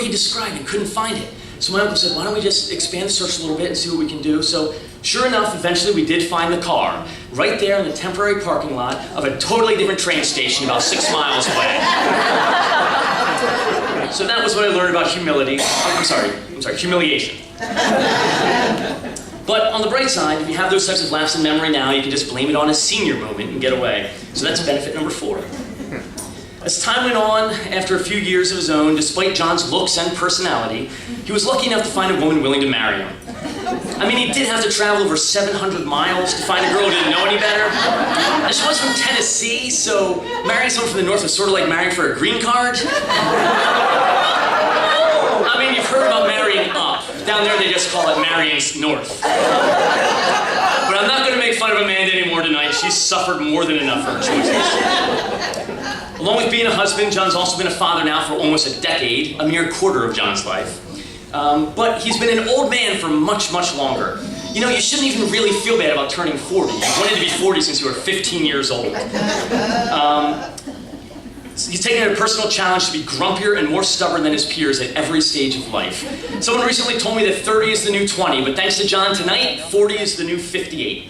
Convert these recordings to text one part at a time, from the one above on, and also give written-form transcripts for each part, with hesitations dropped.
he described and couldn't find it. So my uncle said, why don't we just expand the search a little bit and see what we can do? So sure enough, eventually we did find the car right there in the temporary parking lot of a totally different train station about 6 miles away. So that was what I learned about humility. I'm sorry, humiliation. But on the bright side, if you have those types of lapses in memory now, you can just blame it on a senior moment and get away. So that's benefit number 4. As time went on, after a few years of his own, despite John's looks and personality, he was lucky enough to find a woman willing to marry him. I mean, he did have to travel over 700 miles to find a girl who didn't know any better. And she was from Tennessee, so marrying someone from the north was sort of like marrying for a green card. I mean, you've heard about marrying up. Down there, they just call it marrying north. But I'm not going to make fun of Amanda anymore tonight. She's suffered more than enough for her choices. Along with being a husband, John's also been a father now for almost a decade, a mere quarter of John's life. But he's been an old man for much, much longer. You know, you shouldn't even really feel bad about turning 40. You wanted to be 40 since you were 15 years old. He's taken it a personal challenge to be grumpier and more stubborn than his peers at every stage of life. Someone recently told me that 30 is the new 20, but thanks to John tonight, 40 is the new 58.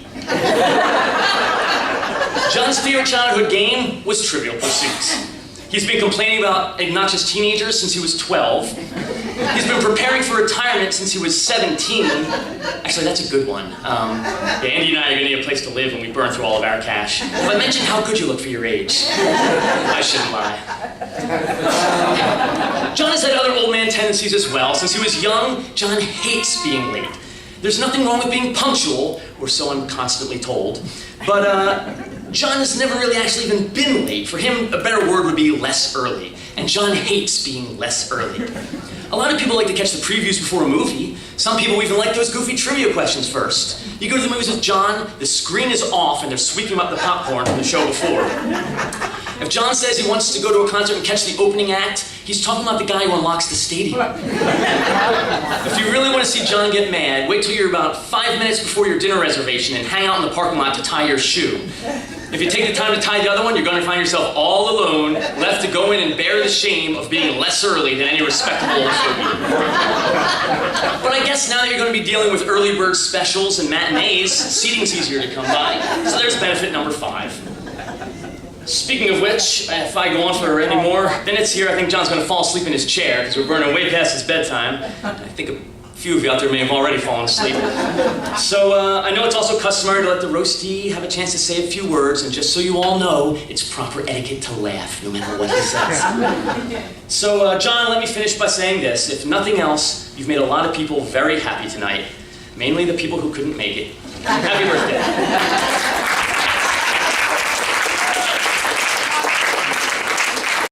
John's favorite childhood game was Trivial Pursuits. He's been complaining about obnoxious teenagers since he was 12. He's been preparing for retirement since he was 17. Actually, that's a good one. Yeah, Andy and I are going to need a place to live when we burn through all of our cash. Have I mentioned how good you look for your age? I shouldn't lie. John has had other old man tendencies as well. Since he was young, John hates being late. There's nothing wrong with being punctual, or so I'm constantly told. But John has never really actually even been late. For him, a better word would be less early. And John hates being less early. A lot of people like to catch the previews before a movie. Some people even like those goofy trivia questions first. You go to the movies with John, the screen is off and they're sweeping up the popcorn from the show before. If John says he wants to go to a concert and catch the opening act, he's talking about the guy who unlocks the stadium. If you really want to see John get mad, wait till you're about 5 minutes before your dinner reservation and hang out in the parking lot to tie your shoe. If you take the time to tie the other one, you're going to find yourself all alone, left to go in and bear the shame of being less early than any respectable old fogy. But I guess now that you're going to be dealing with early bird specials and matinees, seating's easier to come by. So there's benefit number 5. Speaking of which, if I go on for any more minutes here, I think John's going to fall asleep in his chair because we're burning way past his bedtime. I think a few of you out there may have already fallen asleep. So I know it's also customary to let the roastee have a chance to say a few words, and just so you all know, it's proper etiquette to laugh no matter what he says. So John, let me finish by saying this. If nothing else, you've made a lot of people very happy tonight, mainly the people who couldn't make it. Happy birthday.